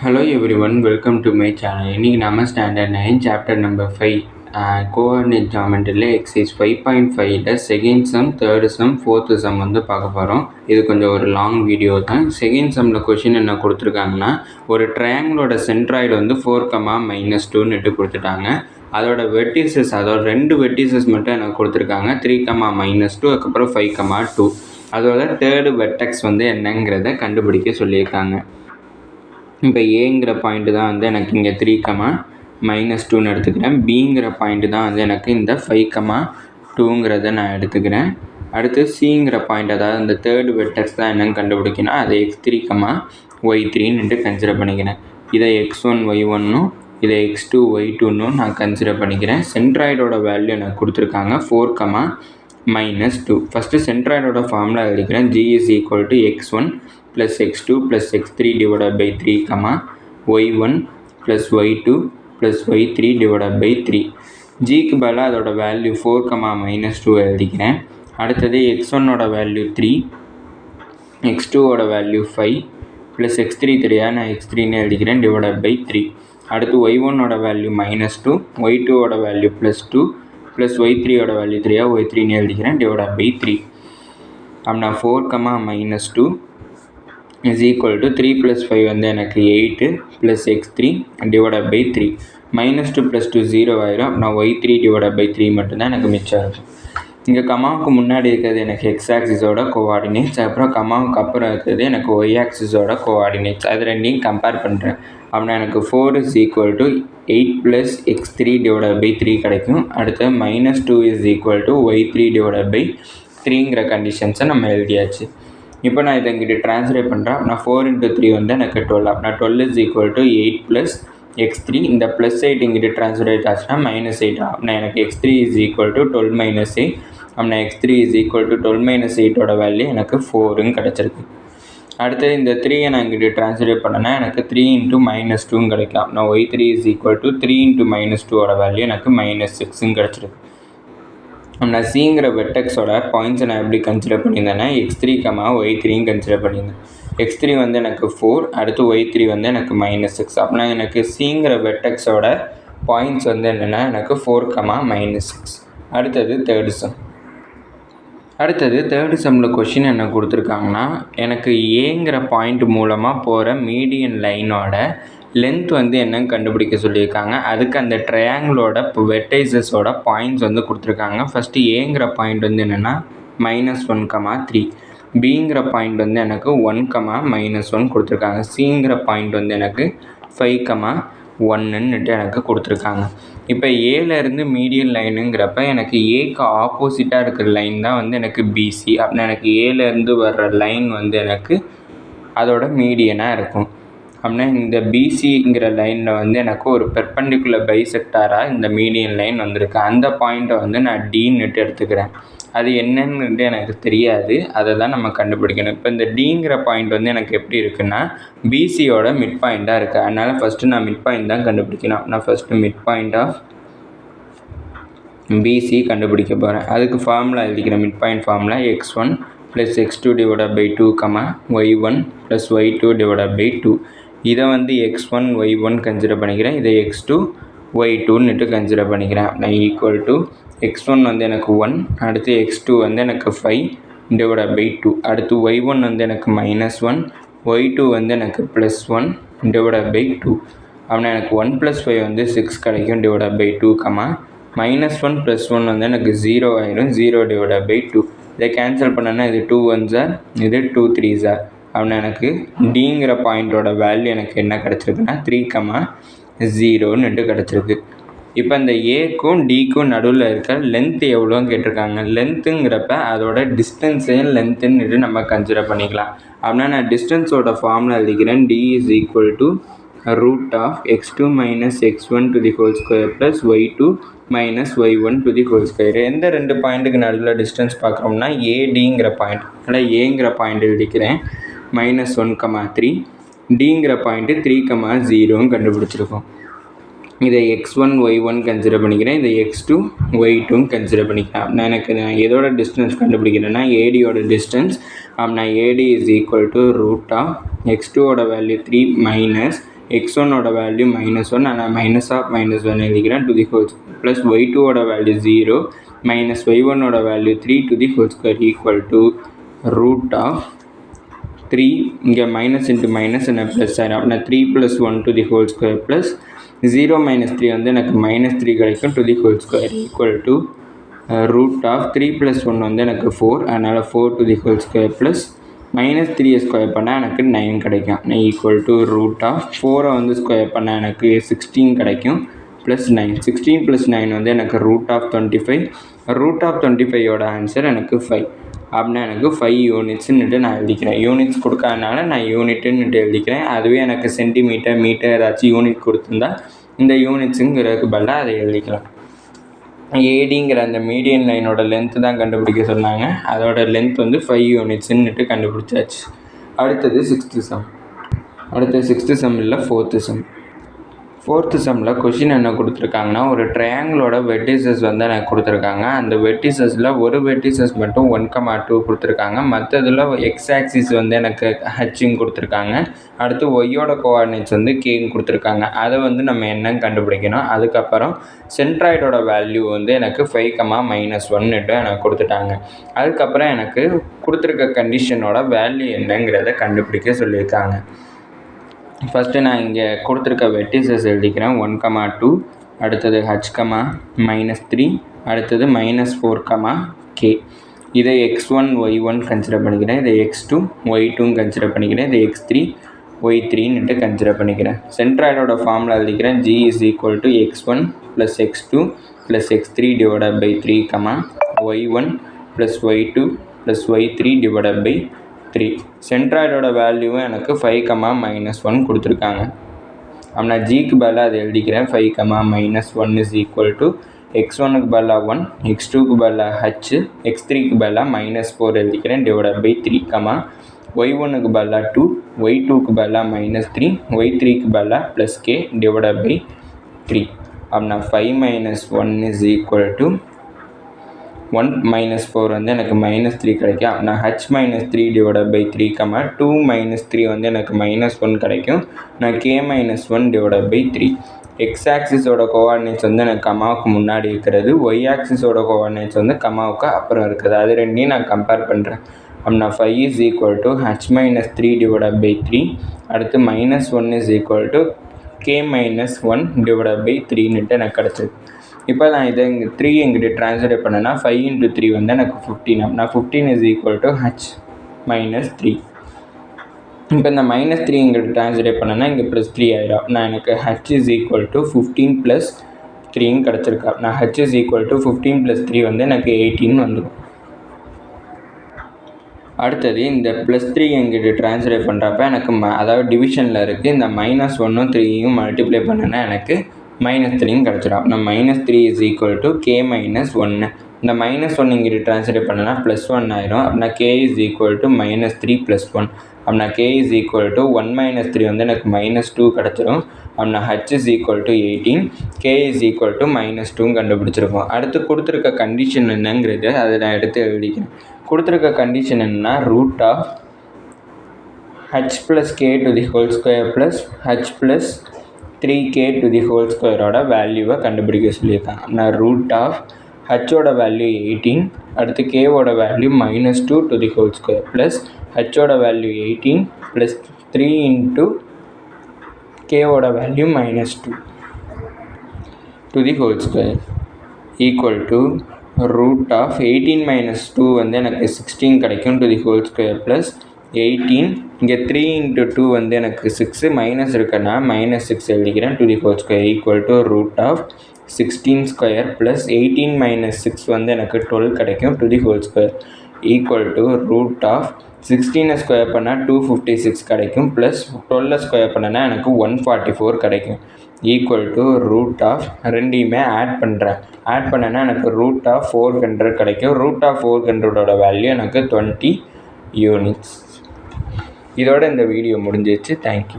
Hello everyone, welcome to my channel. இன்னைக்கு நம்ம standard 9 chapter number 5 coordinate ஜாமெட்ரியில் exercise 5.5ல second sum, third sum, fourth sum வந்து பார்க்க போகிறோம். இது கொஞ்சம் ஒரு லாங் வீடியோ தான். செகண்ட் சம்மில் கொஷின் என்ன கொடுத்துருக்காங்கன்னா, ஒரு ட்ரையாங்கிளோட சென்ட்ராய்டு வந்து 4, கொடுத்துட்டாங்க. அதோட வெர்டிசஸ், அதோட 2 வெர்டிசஸ் மட்டும் எனக்கு கொடுத்துருக்காங்க. 3, அதுக்கப்புறம் 5, 2. அதோட தேர்டு வெர்டெக்ஸ் வந்து என்னங்கிறத கண்டுபிடிக்க சொல்லியிருக்காங்க. இப்போ ஏங்கிற பாயிண்ட்டு தான் வந்து எனக்கு இங்கே 3, எடுத்துக்கிறேன். பிங்கிற பாயிண்ட்டு தான் வந்து எனக்கு இந்த 5, 2 நான் எடுத்துக்கிறேன். அடுத்து சிங்கிற பாயிண்ட், அதாவது இந்த தேர்டு வெர்டெக்ஸ் தான் என்னென்னு கண்டுபிடிக்கணும். அதை x3, y3 கன்சிடர் பண்ணிக்கிறேன். இதை x1, y1 இதை x2, y2 நான் கன்சிடர் பண்ணிக்கிறேன். சென்ட்ராய்டோட வேல்யூ எனக்கு கொடுத்துருக்காங்க 4, ஃபஸ்ட்டு சென்ட்ராய்டோட ஃபார்முலா எழுதிக்கிறேன். g is equal to x1 plus x2 plus x3 divided by 3, y1 plus y2 plus y3 divided by 3. gக்கு பதிலாக அதோட வேல்யூ 4, எழுதிக்கிறேன். அடுத்தது x1ஓட வேல்யூ 3, x2ஓட வேல்யூ 5 plus x3 தெரியா, நான் x3ன்னு எழுதிக்கிறேன், divided by 3. அடுத்து y1ஓட வேல்யூ -2, y2ஓட வேல்யூ +2 plus y3ஓட வேல்யூ 3, y3ன்னு எழுதிக்கிறேன், divided by 3. அப்படின்னா 4, is equal to 3 plus 5 வந்து எனக்கு 8 plus x3 divided by 3. -2 plus 2 0 ஆயிரும். அப்படின்னா y3 divided by 3 மட்டும்தான் எனக்கு மிச்சம் இருக்கும். இங்கே கமாவுக்கு முன்னாடி இருக்கிறது எனக்கு x ஆக்சிஸோட கோஆர்டினேட்ஸ், அப்புறம் கமாவுக்கு அப்புறம் இருக்கிறது எனக்கு y ஆக்சிஸோட கோஆர்டினேட்ஸ். அது ரெண்டையும் கம்பேர் பண்ணுறேன். அப்படின்னா எனக்கு 4 is equal to 8 plus x3 divided by 3 கிடைக்கும். அடுத்து -2 is equal to y3 divided by 3ங்கிற கண்டிஷன்ஸை நம்ம எழுதியாச்சு. இப்போ நான் இதை இங்கிட்ட ட்ரான்ஸ்லேட் பண்ணுறேன். நான் 4 into 3 வந்து எனக்கு 12. அப்படின்னா 12 is equal to 8 plus x3. இந்த ப்ளஸ் 8 இங்கிட்ட ட்ரான்ஸ்லேட் ஆச்சுன்னா -8 ஆகும். அப்படின்னா எனக்கு x3 is equal to 12 minus 8. அப்படின்னா x3 is equal to 12 minus 8ஓட value எனக்கு 4ன்னு கிடச்சிருக்கு. அடுத்தது இந்த 3யை நான் இங்கிட்ட ட்ரான்ஸ்லேட் பண்ணேன்னா எனக்கு 3 into -2 கிடைக்கும். அப்படின்னா y3 is equal to 3 into -2ஓட value எனக்கு -6ன்னு கிடச்சிருக்கு. நான் சிங்கிற வெர்டெக்ஸோட பாயிண்ட்ஸை நான் எப்படி கன்சிடர் பண்ணியிருந்தேன்னா x3, y3யும் கன்சிடர் பண்ணியிருந்தேன். x3 வந்து எனக்கு 4, அடுத்து y3 வந்து எனக்கு -6. அப்படின்னா எனக்கு சிங்கிற வெர்டெக்ஸோட பாயிண்ட்ஸ் வந்து என்னென்னா எனக்கு 4, -6. அடுத்தது தேர்டு சம்மில் கொஷின் என்ன கொடுத்துருக்காங்கன்னா, எனக்கு ஏங்கிற பாயிண்ட் மூலமாக போகிற மீடியன் லைனோட லென்த் வந்து என்னன்னு கண்டுபிடிக்க சொல்லியிருக்காங்க. அதுக்கு அந்த ட்ரையாங்கிளோட வெர்டைசஸோட பாயிண்ட்ஸ் வந்து கொடுத்துருக்காங்க. ஃபஸ்ட்டு ஏங்கிற பாயிண்ட் வந்து என்னென்னா -1, 3. பிங்கிற பாயிண்ட் வந்து எனக்கு 1, -1 கொடுத்துருக்காங்க. சிங்கிற பாயிண்ட் வந்து எனக்கு 5, 1 எனக்கு கொடுத்துருக்காங்க. இப்போ ஏலேருந்து மீடியன் லைனுங்கிறப்ப எனக்கு ஏக்கு ஆப்போசிட்டாக இருக்கிற லைன் தான் வந்து எனக்கு பிசி. அப்படின்னா எனக்கு ஏலேருந்து வர்ற லைன் வந்து எனக்கு அதோட மீடியனாக இருக்கும். அப்படின்னா இந்த பிசிங்கிற லைனில் வந்து எனக்கு ஒரு பெர்பெண்டிகுலர் பைசெக்டாராக இந்த மீடியன் லைன் வந்திருக்கு. அந்த பாயிண்ட்டை வந்து நான் டின்னு எடுத்துக்கிறேன். அது என்னன்னு எனக்கு தெரியாது, அதை தான் நம்ம கண்டுபிடிக்கணும். இப்போ இந்த டிங்கிற பாயிண்ட் வந்து எனக்கு எப்படி இருக்குன்னா பிசியோட மிட் பாயிண்ட்டாக இருக்குது. அதனால் ஃபஸ்ட்டு நான் மிட் பாயிண்ட் தான் கண்டுபிடிக்கணும். நான் first mid point of PC கண்டுபிடிக்க போகிறேன். அதுக்கு ஃபார்முலா எழுதிக்கிறேன். Mid point formula x1 plus x2 divided by 2, y1 plus y2 divided by 2. இதை வந்து x1, y1 கன்சிடர் பண்ணிக்கிறேன். இதை x2, y2 கன்சிடர் பண்ணிக்கிறேன். நான் ஈக்குவல் டு x1 வந்து எனக்கு 1, அடுத்து x2 வந்து எனக்கு 5 divided by 2. அடுத்து y1 வந்து எனக்கு -1, y2 வந்து எனக்கு +1 divided by 2. அப்படின்னா எனக்கு 1 plus 5 வந்து 6 கிடைக்கும், divided by 2, -1 plus 1 வந்து எனக்கு 0 ஆயிரும், 0 divided by 2. இதை கேன்சல் பண்ணேன்னா இது 2 1s, இது 2 3s. அப்படின்னா எனக்கு டிங்கிற பாயிண்ட்டோட வேல்யூ எனக்கு என்ன கிடச்சிருக்குன்னா 3, 0 கிடச்சிருக்கு. இப்போ இந்த ஏக்கும் டிக்கும் நடுவில் இருக்க லென்த் எவ்வளோன்னு கேட்டிருக்காங்க. லென்த்துங்கிறப்ப அதோட டிஸ்டன்ஸையும் லென்த்துன்னு நம்ம கன்சிடர் பண்ணிக்கலாம். அப்படின்னா நான் டிஸ்டன்ஸோட ஃபார்முலா எழுதிக்கிறேன். D is equal to √(x2 - x1) to the whole square plus y2 - y1 to the whole square. எந்த ரெண்டு பாயிண்ட்டுக்கு நடுவில் டிஸ்டன்ஸ் பார்க்குறோம்னா ஏடிங்கிற பாயிண்ட். அதனால் ஏங்கிற பாயிண்ட் எழுதிக்கிறேன் -1, 3. டிங்கிற பாயிண்ட்டு 3, 0 கண்டுபிடிச்சிருக்கோம். இதை x1, y1 கன்சிடர் பண்ணிக்கிறேன். இதை x2, y2 கன்சிடர் பண்ணிக்கிறேன். நான் எதோட டிஸ்டன்ஸ் கண்டுபிடிக்கிறேன்னா ஏடியோட டிஸ்டன்ஸ். அப்படின்னா AD is equal to √(x2) value 3 - x1ஓட வேல்யூ -1 நான் மைனஸ் ஆஃப் -1 எழுதிக்கிறேன் to the whole square plus y2ஓட வேல்யூ 0 மைனஸ் y1ஓட value 3 to the whole square equal to root of 3 இங்கே மைனஸ் இன்ட்டு மைனஸ் என்ன ப்ளஸ் ஆகிடும் அப்படின்னா 3 + 1 to the whole square plus 0 - 3 வந்து எனக்கு -3 கிடைக்கும் to the whole square equal to root of 3 + 1 வந்து எனக்கு 4 அதனால் 4 to the whole square plus -3 square பண்ணால் எனக்கு 9 கிடைக்கும் ஈக்குவல் டு ரூட் ஆஃப் 4 வந்து ஸ்கொயர் பண்ணால் எனக்கு 16 கிடைக்கும் ப்ளஸ் 9 16 + 9 வந்து எனக்கு ரூட் ஆஃப் 25 ரூட் ஆஃப் 25ஓட ஆன்சர் எனக்கு 5 அப்படின்னா எனக்கு 5 யூனிட்ஸ்ன்னுட்டு நான் எழுதிக்கிறேன். யூனிட்ஸ் கொடுக்காதனால நான் யூனிட்டுன்னுட்டு எழுதிக்கிறேன். அதுவே எனக்கு சென்டிமீட்டர் மீட்டர் ஏதாச்சும் யூனிட் கொடுத்துருந்தா இந்த யூனிட்ஸுங்கிறதுக்கு பதிலாக அதை எழுதிக்கலாம். ஏடிங்கிற அந்த மீடியன் லைனோட லென்த்து தான் கண்டுபிடிக்க சொன்னாங்க. அதோட லென்த் வந்து 5 யூனிட்ஸ்ன்னுட்டு கண்டுபிடிச்சாச்சு. அடுத்தது 6th சம். அடுத்தது 6th சம் இல்லை 4th சம். 4th சம்மில் கொஷின் என்ன கொடுத்துருக்காங்கன்னா ஒரு ட்ரையாங்கிளோட வெர்டிசஸ் வந்து எனக்கு கொடுத்துருக்காங்க. அந்த வெர்டிசஸில் ஒரு வெர்டிசஸ் மட்டும் 1,2 கொடுத்துருக்காங்க. மற்றதில் எக்ஸ் ஆக்சிஸ் வந்து எனக்கு ஹச்சிங் கொடுத்துருக்காங்க. அடுத்து ஒய்யோட கோஆர்டினேட்ஸ் வந்து கேன்னு கொடுத்துருக்காங்க. அதை வந்து நம்ம என்னன்னு கண்டுபிடிக்கணும். அதுக்கப்புறம் சென்ட்ராய்டோட வேல்யூ வந்து எனக்கு 5,-1ன்னுட்டு எனக்கு கொடுத்துட்டாங்க. அதுக்கப்புறம் எனக்கு கொடுத்துருக்க கண்டிஷனோட வேல்யூ என்னங்கிறத கண்டுபிடிக்க சொல்லியிருக்காங்க. ஃபஸ்ட்டு நான் இங்கே கொடுத்துருக்க வெர்டிசஸ் எழுதிக்கிறேன் 1,2 அடுத்தது h, -3 அடுத்தது -4, k. இதை x1 y1 கன்சிடர் பண்ணிக்கிறேன். இதை x2 y2 கன்சிடர் பண்ணிக்கிறேன். இதை x3 y3ன்னுட்டு கன்சிடர் பண்ணிக்கிறேன். சென்ட்ராய்டோட ஃபார்முலா எழுதிக்கிறேன் g = x1 + x2 + x3 / 3, y1 + y2 + y3 / 3. சென்ட்ராய்டோட வேல்யூவும் எனக்கு 5,-1 கொடுத்துருக்காங்க. அப்படின்னா ஜிக்கு பதிலாக அதை எழுதிக்கிறேன் 5,-1 = x1க்கு பதிலாக 1, x2க்கு பதிலாக h, x3க்கு பதிலாக -4 எழுதிக்கிறேன் /3, y1க்கு பதிலாக 2, y2க்கு பதிலாக -3, y3க்கு பதிலாக +k /3. அப்படின்னா 5 - 1 = 1 - 4 வந்து எனக்கு -3 கிடைக்கும். அப்படின்னா h - 3 /3, 2 - 3 வந்து எனக்கு -1 கிடைக்கும். நான் k - 1 /3. எக்ஸ் ஆக்சிஸோட கோஆர்டினேட்ஸ் வந்து எனக்கு கமாவுக்கு முன்னாடி இருக்கிறது, ஒய் ஆக்சிஸோட கோஆர்டினேட்ஸ் வந்து கமாவுக்கு அப்புறம் இருக்குது. அது ரெண்டையும் நான் கம்பேர் பண்ணுறேன். அப்படின்னா 5 = h - 3 /3 அடுத்து -1 = k - 1 /3ன்னுட்டு எனக்கு கிடச்சிது. இப்போ நான் இதை இங்கே 3 எங்கிட்ட ட்ரான்ஸ்லேட் பண்ணேன்னா 5 × 3 வந்து எனக்கு 15. அப்படின்னா 15 = h - 3. இப்போ இந்த -3 எங்கிட்ட ட்ரான்ஸ்லேட் பண்ணேன்னா இங்கே +3 ஆகிடும். நான் எனக்கு h = 15 + 3 கிடச்சிருக்கா. நான் h = 15 + 3 வந்து எனக்கு 18 வந்துடும். அடுத்தது இந்த +3 எங்கிட்ட ட்ரான்ஸ்லேட் பண்ணுறப்ப எனக்கு அதாவது டிவிஷனில் இருக்குது. இந்த -1ம் 3யும் மல்டிப்ளை பண்ணேன்னா எனக்கு -3 கிடச்சிடும். நான் -3 = k - 1. இந்த -1 இங்கிட்ட ட்ரான்ஸ்லேட் பண்ணேன்னா +1 ஆயிரும். அப்படின்னா k = -3 + 1. அப்படின்னா k = 1 - 3 வந்து எனக்கு -2 கிடச்சிரும். அப்படின்னா h = 18, k = -2 கண்டுபிடிச்சிருக்கோம். அடுத்து கொடுத்துருக்க கண்டிஷன் என்னங்கிறது அதை நான் எடுத்து எழுதிக்கிறேன். கொடுத்துருக்க கண்டிஷன் என்னன்னா root of h + k to the whole square plus h + 3k to the whole ஸ்கொயரோட வேல்யூவை கண்டுபிடிக்க சொல்லியிருக்காங்க. நான் ரூட் ஆஃப் ஹச்சோட வேல்யூ 18, அடுத்து கேவோட value -2 to the whole square plus ஹச்சோட வேல்யூ 18 ப்ளஸ் 3 இன்ட்டு கேவோட value -2 to the whole square equal to root of 18 - 2 வந்து எனக்கு 16 கிடைக்கும் to the whole square plus 18 இங்கே 3 × 2 வந்து எனக்கு 6 மைனஸ் இருக்குன்னா -6 எழுதிக்கிறேன் to the whole square equal to root of 16² plus 18 - 6 வந்து எனக்கு 12 கிடைக்கும் to the whole square equal to root of 16 square பண்ணால் 256 கிடைக்கும் ப்ளஸ் 12 ஸ்கொயர் பண்ணனா எனக்கு 144 கிடைக்கும் ஈக்குவல் டு ரூட் ஆஃப் ரெண்டையுமே ஆட் பண்ணுறேன். ஆட் பண்ணேன்னா எனக்கு ரூட் ஆஃப் 400 கிடைக்கும். ரூட் ஆஃப் 400ஓட வேல்யூ எனக்கு 20 யூனிட்ஸ். இதோட இந்த வீடியோ முடிஞ்சிச்சு. தேங்க்யூ.